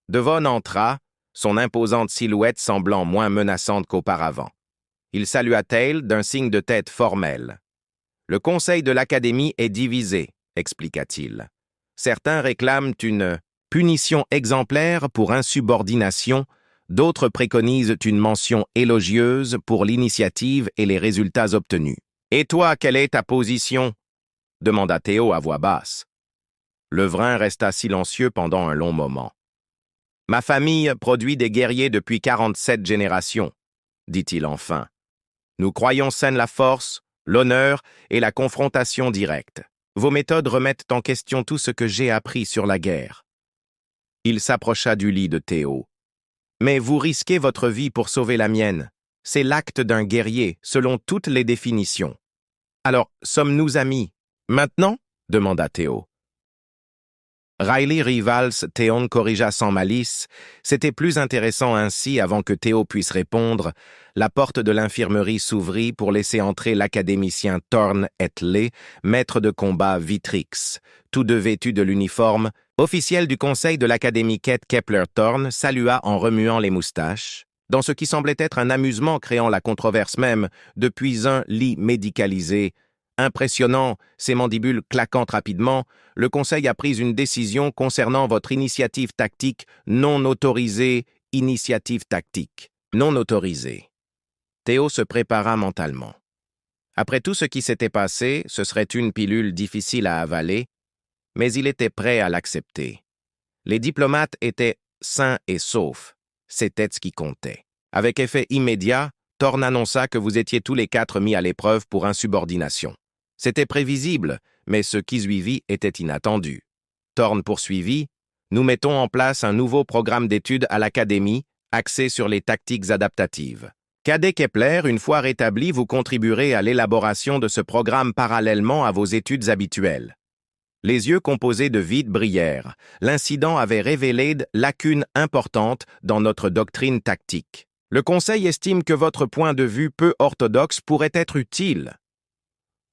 S1: Devon entra, son imposante silhouette semblant moins menaçante qu'auparavant. Il salua Tail d'un signe de tête formel. « Le conseil de l'Académie est divisé, » expliqua-t-il. Certains réclament une punition exemplaire pour insubordination, d'autres préconisent une mention élogieuse pour l'initiative et les résultats obtenus. « Et toi, quelle est ta position ?» demanda Théo à voix basse. Le Vrin resta silencieux pendant un long moment. « Ma famille produit des guerriers depuis 47 générations, » dit-il enfin. « Nous croyons saine la force, l'honneur et la confrontation directe. Vos méthodes remettent en question tout ce que j'ai appris sur la guerre. » Il s'approcha du lit de Théo. « Mais vous risquez votre vie pour sauver la mienne. C'est l'acte d'un guerrier, selon toutes les définitions. Alors, sommes-nous amis? Maintenant ?» demanda Théo. Riley Rivals Théon corrigea sans malice. C'était plus intéressant ainsi avant que Théo puisse répondre. La porte de l'infirmerie s'ouvrit pour laisser entrer l'académicien Thorn Etley, maître de combat Vitrix. Tous deux vêtus de l'uniforme, officiel du conseil de l'académie Kepler-Thorn salua en remuant les moustaches, dans ce qui semblait être un amusement créant la controverse même, depuis un lit médicalisé. Impressionnant, ses mandibules claquant rapidement, le Conseil a pris une décision concernant votre initiative tactique non autorisée, initiative tactique non autorisée. Théo se prépara mentalement. Après tout ce qui s'était passé, ce serait une pilule difficile à avaler, mais il était prêt à l'accepter. Les diplomates étaient sains et saufs, c'était ce qui comptait. Avec effet immédiat, Thorn annonça que vous étiez tous les 4 mis à l'épreuve pour insubordination. C'était prévisible, mais ce qui suivit était inattendu. Thorn poursuivit, « Nous mettons en place un nouveau programme d'études à l'Académie, axé sur les tactiques adaptatives. Cadet Kepler, une fois rétabli, vous contribuerez à l'élaboration de ce programme parallèlement à vos études habituelles. » Les yeux composés de vide brillèrent. L'incident avait révélé des lacunes importantes dans notre doctrine tactique. Le Conseil estime que votre point de vue peu orthodoxe pourrait être utile.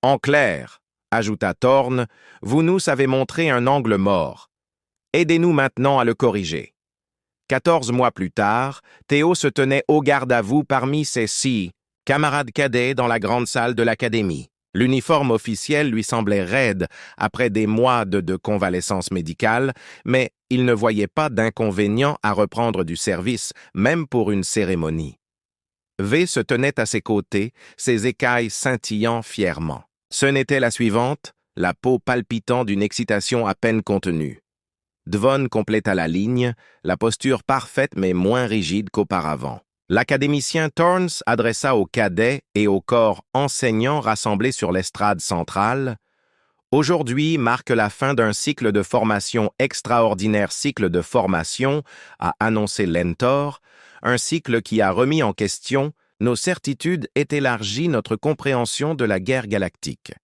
S1: En clair, ajouta Thorn, vous nous savez montrer un angle mort. Aidez-nous maintenant à le corriger. 14 mois plus tard, Théo se tenait au garde à vous parmi ses 6 camarades cadets dans la grande salle de l'académie. L'uniforme officiel lui semblait raide après des mois de convalescence médicale, mais il ne voyait pas d'inconvénient à reprendre du service, même pour une cérémonie. V se tenait à ses côtés, ses écailles scintillant fièrement. Ce n'était la suivante, la peau palpitant d'une excitation à peine contenue. Dvon compléta la ligne, la posture parfaite mais moins rigide qu'auparavant. L'académicien Thorn adressa aux cadets et au corps enseignant rassemblés sur l'estrade centrale. Aujourd'hui marque la fin d'un cycle de formation extraordinaire, cycle de formation, a annoncé Lentor, un cycle qui a remis en question nos certitudes et élargi notre compréhension de la guerre galactique.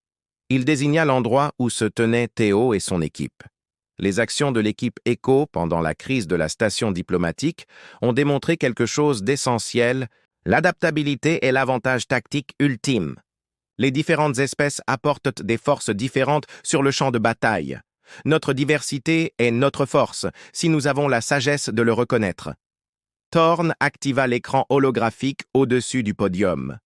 S1: Il désigna l'endroit où se tenaient Théo et son équipe. Les actions de l'équipe Echo pendant la crise de la station diplomatique ont démontré quelque chose d'essentiel, l'adaptabilité est l'avantage tactique ultime. Les différentes espèces apportent des forces différentes sur le champ de bataille. Notre diversité est notre force, si nous avons la sagesse de le reconnaître. Thorn activa l'écran holographique au-dessus du podium.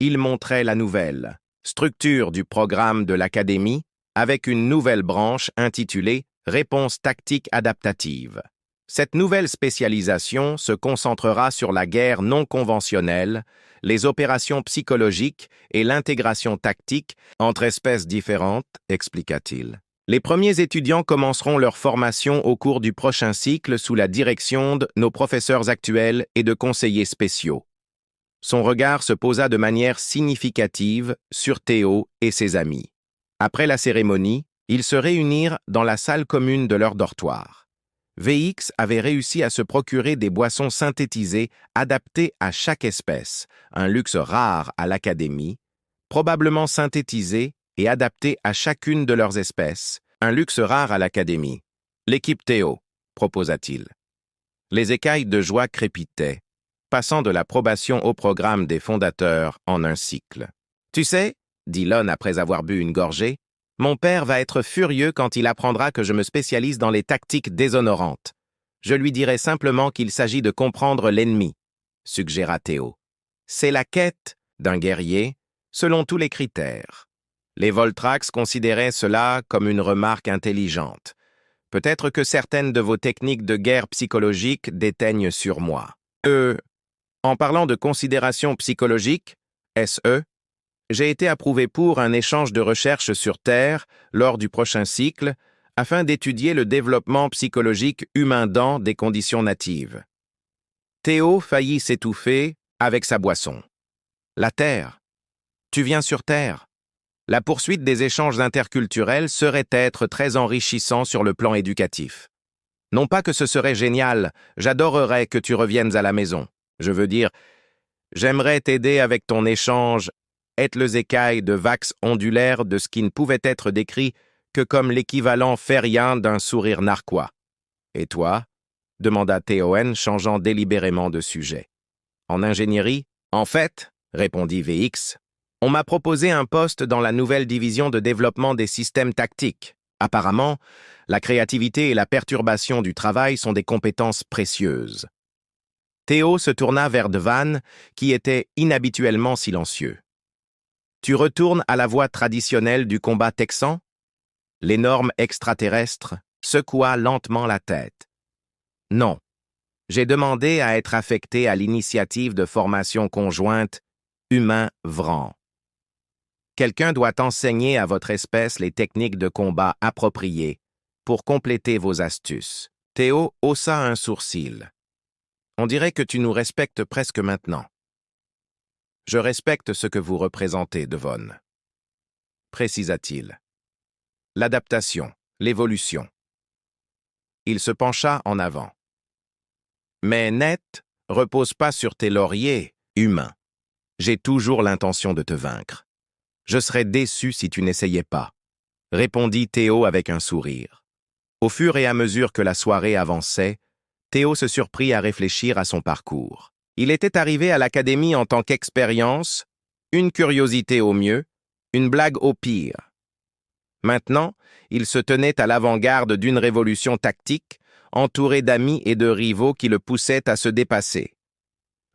S1: Il montrait la nouvelle structure du programme de l'Académie avec une nouvelle branche intitulée « Réponse tactique adaptative ». Cette nouvelle spécialisation se concentrera sur la guerre non conventionnelle, les opérations psychologiques et l'intégration tactique entre espèces différentes, expliqua-t-il. Les premiers étudiants commenceront leur formation au cours du prochain cycle sous la direction de nos professeurs actuels et de conseillers spéciaux. Son regard se posa de manière significative sur Théo et ses amis. Après la cérémonie, ils se réunirent dans la salle commune de leur dortoir. VX avait réussi à se procurer des boissons synthétisées adaptées à chaque espèce, un luxe rare à l'Académie, probablement synthétisées et adaptées à chacune de leurs espèces, un luxe rare à l'Académie. L'équipe Théo, proposa-t-il. Les écailles de joie crépitaient, passant de l'approbation au programme des fondateurs en un cycle. « Tu sais, » dit Lon après avoir bu une gorgée, « mon père va être furieux quand il apprendra que je me spécialise dans les tactiques déshonorantes. Je lui dirai simplement qu'il s'agit de comprendre l'ennemi, suggéra Théo. C'est la quête d'un guerrier, selon tous les critères. Les Voltrax considéraient cela comme une remarque intelligente. Peut-être que certaines de vos techniques de guerre psychologique déteignent sur moi. En parlant de considération psychologique, SE, j'ai été approuvé pour un échange de recherche sur Terre lors du prochain cycle afin d'étudier le développement psychologique humain dans des conditions natives. Théo faillit s'étouffer avec sa boisson. La Terre. Tu viens sur Terre. La poursuite des échanges interculturels serait être très enrichissant sur le plan éducatif. Non pas que ce serait génial, j'adorerais que tu reviennes à la maison. Je veux dire, j'aimerais t'aider avec ton échange les écailles de vax ondulaire de ce qui ne pouvait être décrit que comme l'équivalent férien d'un sourire narquois. Et toi? Demanda Théoen, changeant délibérément de sujet. En ingénierie? En fait, répondit VX, on m'a proposé un poste dans la nouvelle division de développement des systèmes tactiques. Apparemment, la créativité et la perturbation du travail sont des compétences précieuses. Théo se tourna vers Dvan, qui était inhabituellement silencieux. Tu retournes à la voie traditionnelle du combat texan? L'énorme extraterrestre secoua lentement la tête. Non. J'ai demandé à être affecté à l'initiative de formation conjointe humain-Vran. Quelqu'un doit enseigner à votre espèce les techniques de combat appropriées pour compléter vos astuces. Théo haussa un sourcil. On dirait que tu nous respectes presque maintenant. Je respecte ce que vous représentez, Devon. Précisa-t-il. L'adaptation, l'évolution. Il se pencha en avant. Mais Net, repose pas sur tes lauriers, humain. J'ai toujours l'intention de te vaincre. Je serais déçu si tu n'essayais pas, répondit Théo avec un sourire. Au fur et à mesure que la soirée avançait, Théo se surprit à réfléchir à son parcours. Il était arrivé à l'académie en tant qu'expérience, une curiosité au mieux, une blague au pire. Maintenant, il se tenait à l'avant-garde d'une révolution tactique, entouré d'amis et de rivaux qui le poussaient à se dépasser.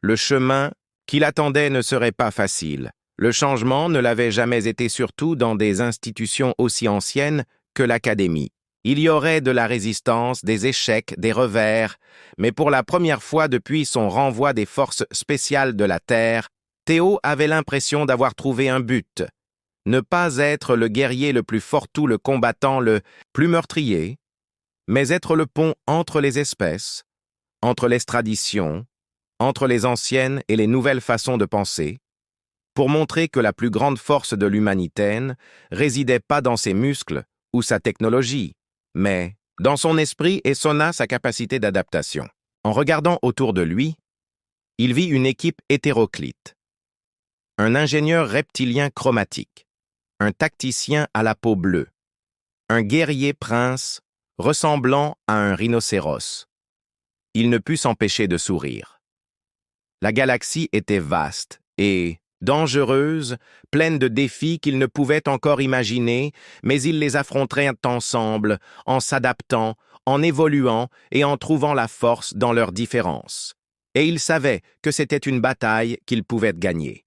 S1: Le chemin qui l'attendait ne serait pas facile. Le changement ne l'avait jamais été, surtout dans des institutions aussi anciennes que l'Académie. Il y aurait de la résistance, des échecs, des revers, mais pour la première fois depuis son renvoi des forces spéciales de la Terre, Théo avait l'impression d'avoir trouvé un but. Ne pas être le guerrier le plus fortout, le combattant le plus meurtrier, mais être le pont entre les espèces, entre les traditions, entre les anciennes et les nouvelles façons de penser, pour montrer que la plus grande force de l'humanitaine résidait pas dans ses muscles ou sa technologie, mais dans son esprit et sa capacité d'adaptation. En regardant autour de lui, il vit une équipe hétéroclite. Un ingénieur reptilien chromatique, un tacticien à la peau bleue, un guerrier prince ressemblant à un rhinocéros. Il ne put s'empêcher de sourire. La galaxie était vaste et dangereuse, pleine de défis qu'il ne pouvait encore imaginer, mais il les affronterait ensemble, en s'adaptant, en évoluant et en trouvant la force dans leurs différences. Et il savait que c'était une bataille qu'il pouvait gagner.